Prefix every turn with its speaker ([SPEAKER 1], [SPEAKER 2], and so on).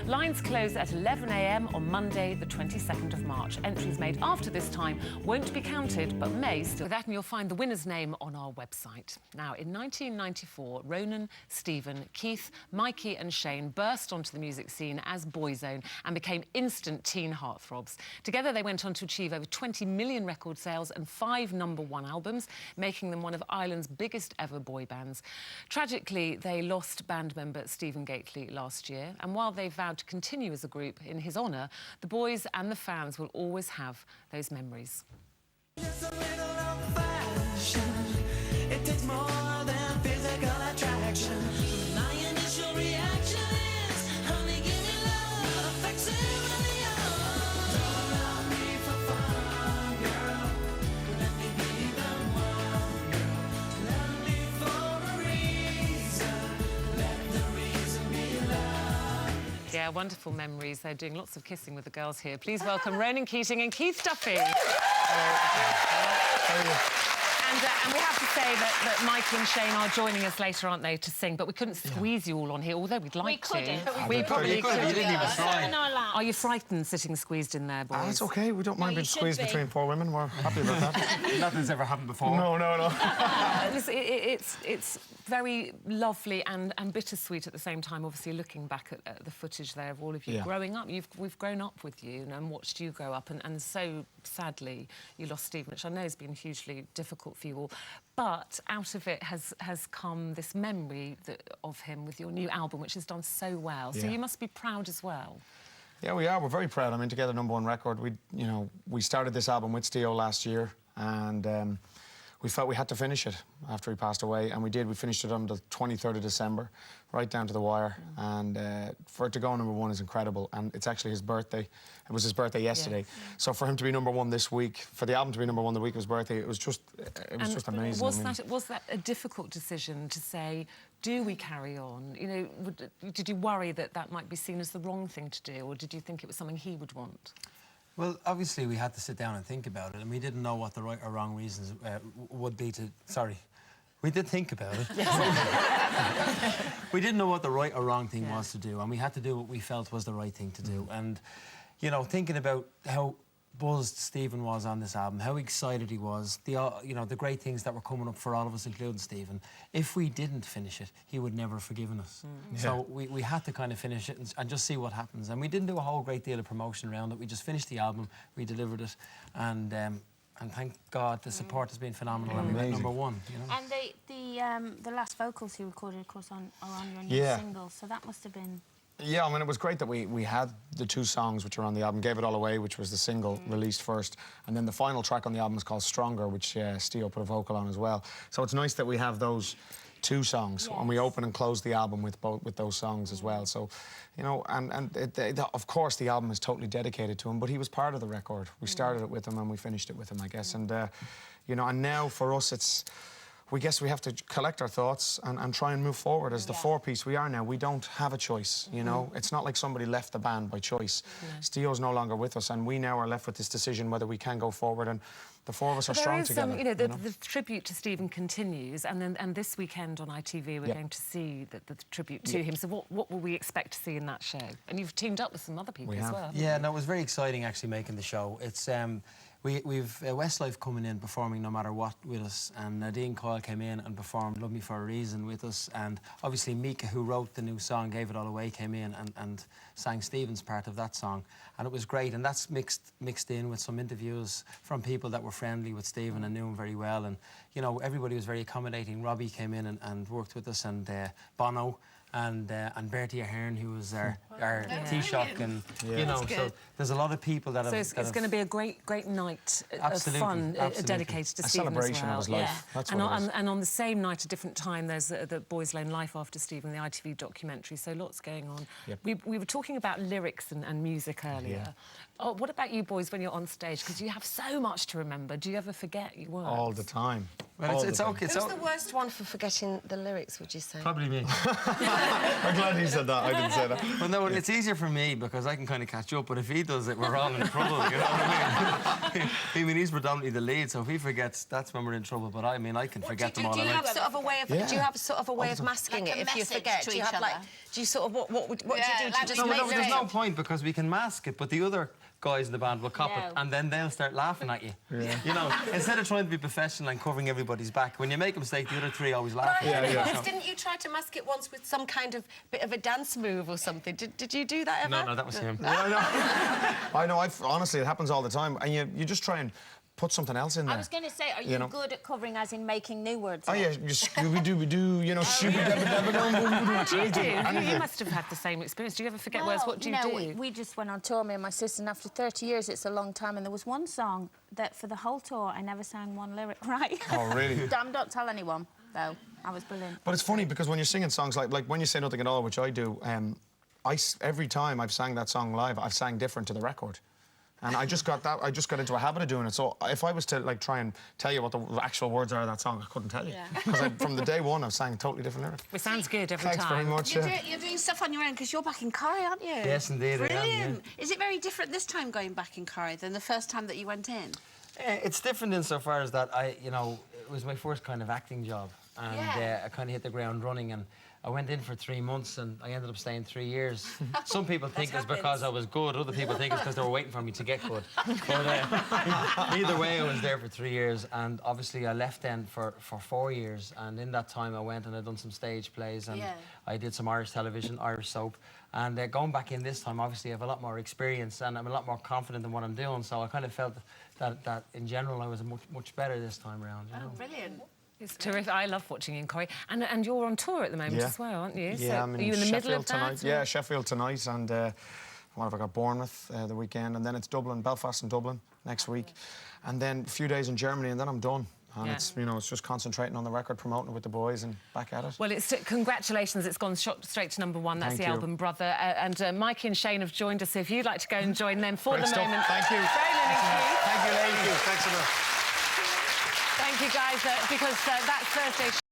[SPEAKER 1] Lines close at 11 a.m. on Monday, the 22nd of March. Entries made after this time won't be counted, but may still. With that, and you'll find the winner's name on our website. Now, in 1994, Ronan, Stephen, Keith, Mikey and Shane burst onto the music scene as Boyzone and became instant teen heartthrobs. Together, they went on to achieve over 20 million record sales and 5 #1 albums, making them one of Ireland's biggest ever boy bands. Tragically, they lost band member Stephen Gately last year, and while they vowed to continue as a group in his honour, the boys and the fans will always have those memories.
[SPEAKER 2] Just a little old fashion. It takes more than physical attraction. My initial reaction is, honey, give me love, facsimile of. Don't love me for fun, girl. Let me be the one, girl. Love me for a reason. Let the reason be love.
[SPEAKER 1] Yeah, wonderful memories. They're doing lots of kissing with the girls here. Please welcome Ronan Keating and Keith Duffy. And we have to say that Mike and Shane are joining us later, aren't they, to sing, but we couldn't squeeze you all on here, although we'd like to.
[SPEAKER 3] We probably could.
[SPEAKER 4] You didn't even try.
[SPEAKER 1] Are you frightened sitting squeezed in there, boys?
[SPEAKER 3] It's okay. We don't mind being squeezed between 4 women. We're happy about that.
[SPEAKER 4] Nothing's ever happened before.
[SPEAKER 3] No.
[SPEAKER 1] Listen, it's very lovely and bittersweet at the same time, obviously, looking back at the footage there of all of you growing up. We've grown up with you and watched you grow up, and so sadly you lost Stephen, which I know has been hugely difficult for you all. But out of it has come this memory of him with your new album, which has done so well. So you must be proud as well.
[SPEAKER 3] Yeah, we are. We're very proud. I mean, to get a #1 record, we started this album with Steo last year, and we felt we had to finish it after he passed away, and we did. We finished it on the 23rd of December, right down to the wire, and for it to go #1 is incredible, and it's actually his birthday. It was his birthday yesterday. So for him to be #1 this week, for the album to be #1 the week of his birthday, it was just amazing.
[SPEAKER 1] Was that a difficult decision to say, do we carry on? You know, did you worry that might be seen as the wrong thing to do, or did you think it was something he would want?
[SPEAKER 4] Well, obviously, we had to sit down and think about it, and we didn't know what the right or wrong reasons would be to... Sorry. We did think about it. We didn't know what the right or wrong thing was to do, and we had to do what we felt was the right thing to do. And, you know, thinking about how buzzed Stephen was on this album, how excited he was, the great things that were coming up for all of us, including Stephen. If we didn't finish it, he would never have forgiven us. So we had to kind of finish it and just see what happens. And we didn't do a whole great deal of promotion around it. We just finished the album, we delivered it, and thank God the support has been phenomenal, and we went #1. You know?
[SPEAKER 5] And the last vocals you recorded, of course, are on your new single, so that must have been...
[SPEAKER 3] Yeah, I mean, it was great that we had the 2 songs which are on the album, Gave It All Away, which was the single released first, and then the final track on the album is called Stronger, which Steo put a vocal on as well. So it's nice that we have those 2 songs, and we open and close the album with those songs as well. So, you know, of course the album is totally dedicated to him, but he was part of the record. We started it with him and we finished it with him, I guess. And, you know, and now for us we have to collect our thoughts and try and move forward as the 4-piece we are now. We don't have a choice, you know? It's not like somebody left the band by choice. Steo's no longer with us, and we now are left with this decision whether we can go forward, and the 4 of us are strong together.
[SPEAKER 1] The tribute to Stephen continues, and this weekend on ITV we're going to see the tribute to him. So what will we expect to see in that show? And you've teamed up with some other people as well.
[SPEAKER 4] Yeah, no, it was very exciting actually making the show. It's we've Westlife coming in performing No Matter What with us, and Nadine Coyle came in and performed Love Me For A Reason with us, and obviously Mika, who wrote the new song Gave It All Away, came in and sang Stephen's part of that song, and it was great. And that's mixed in with some interviews from people that were friendly with Stephen and knew him very well, and you know, everybody was very accommodating. Robbie came in and worked with us, and Bono, and Bertie Ahern, who was our Taoiseach, and you know, so there's a lot of people that have...
[SPEAKER 1] So it's going to be a great night of fun dedicated to Stephen as well.
[SPEAKER 3] Celebration of his life. That's what it is.
[SPEAKER 1] And on the same night, a different time, there's the Boyzone Life After Stephen, the ITV documentary. So lots going on. We were talking about lyrics and music earlier. Oh, what about you boys when you're on stage? Because you have so much to remember. Do you ever forget your words?
[SPEAKER 3] All the time.
[SPEAKER 4] Well, it's okay.
[SPEAKER 6] Who's the worst one for forgetting the lyrics, would you say?
[SPEAKER 4] Probably me.
[SPEAKER 3] I'm glad he said that. I didn't say that.
[SPEAKER 4] Well, no, Well, it's easier for me because I can kind of catch up, but if he does it, we're all in trouble, you know what I mean? I mean, he's predominantly the lead, so if he forgets, that's when we're in trouble, but I mean, I can forget them all.
[SPEAKER 6] Do you have sort of a way of,
[SPEAKER 3] Yeah.
[SPEAKER 6] do you have sort of a way of masking
[SPEAKER 5] Like
[SPEAKER 6] it
[SPEAKER 5] a
[SPEAKER 6] if you
[SPEAKER 5] message
[SPEAKER 6] forget?
[SPEAKER 5] to
[SPEAKER 6] Do you
[SPEAKER 5] each
[SPEAKER 6] have like,
[SPEAKER 5] other?
[SPEAKER 6] do you sort of, what do you do? Do
[SPEAKER 5] Yeah,
[SPEAKER 6] you
[SPEAKER 5] like
[SPEAKER 6] just
[SPEAKER 5] we
[SPEAKER 6] make
[SPEAKER 5] make
[SPEAKER 6] it?
[SPEAKER 4] There's no point because we can mask it, but the other guys in the band will cop it,
[SPEAKER 5] No.
[SPEAKER 4] and then they'll start laughing at you. You know, instead of trying to be professional and covering everybody's back, when you make a mistake, the other three always laugh at you.
[SPEAKER 6] Yes, didn't you try to mask it once with some kind of bit of a dance move or something? Did you do that ever?
[SPEAKER 4] No, that was him.
[SPEAKER 3] I know. Honestly, it happens all the time, and you just try and put something else in there.
[SPEAKER 5] I was going to say, are you good at covering, as in making new words?
[SPEAKER 3] Oh yeah, you Scooby-Dooby-Doo, you know,
[SPEAKER 1] What do you do?
[SPEAKER 3] Anything.
[SPEAKER 1] You must have had the same experience. Do you ever forget words? What do you do?
[SPEAKER 5] We just went on tour, me and my sister, and after 30 years, it's a long time, and there was one song that for the whole tour, I never sang one lyric right.
[SPEAKER 3] Oh, really?
[SPEAKER 5] Don't tell anyone, though. I was brilliant.
[SPEAKER 3] But it's funny because when you're singing songs like when you say Nothing at All, which I do, every time I've sang that song live, I've sang different to the record. And I just got into a habit of doing it. So if I was to like try and tell you what the actual words are of that song, I couldn't tell you. Because from the day one, I've sang totally different lyrics.
[SPEAKER 1] It sounds good every
[SPEAKER 3] Thanks
[SPEAKER 1] time.
[SPEAKER 3] very much.
[SPEAKER 7] You're doing stuff on your own because you're back in Corrie, aren't you?
[SPEAKER 4] Yes, indeed, I am,
[SPEAKER 7] Brilliant. Is it very different this time going back in Corrie than the first time that you went in?
[SPEAKER 4] It's different insofar as that it was my first kind of acting job, and I kind of hit the ground running, and I went in for 3 months, and I ended up staying 3 years. Some people think it's because I was good, other people think it's because they were waiting for me to get good. But either way, I was there for 3 years, and obviously I left then for 4 years, and in that time I went and I'd done some stage plays, and I did some Irish television, Irish soap, and going back in this time, obviously I have a lot more experience and I'm a lot more confident in what I'm doing, so I kind of felt that in general I was much better this time around. You know?
[SPEAKER 7] Brilliant.
[SPEAKER 1] It's terrific. I love watching you in Corrie. And you're on tour at the moment as well, aren't you?
[SPEAKER 3] Yeah,
[SPEAKER 1] so
[SPEAKER 3] I'm
[SPEAKER 1] are you in the
[SPEAKER 3] Sheffield
[SPEAKER 1] middle of that?
[SPEAKER 3] tonight. Yeah, Sheffield tonight, and what have I got? Bournemouth the weekend, and then it's Dublin, Belfast and Dublin next week, and then a few days in Germany, and then I'm done. And it's it's just concentrating on the record, promoting it with the boys, and back at it.
[SPEAKER 1] Well, congratulations. It's gone straight to #1. That's
[SPEAKER 3] Thank
[SPEAKER 1] the
[SPEAKER 3] you.
[SPEAKER 1] album Brother. And Mikey and Shane have joined us. So if you'd like to go and join them for
[SPEAKER 3] Great
[SPEAKER 1] the
[SPEAKER 3] stuff.
[SPEAKER 1] moment.
[SPEAKER 3] Thank you.
[SPEAKER 1] Thank
[SPEAKER 3] Thank you, ladies. Thanks so much.
[SPEAKER 1] you, guys, because that's Thursday.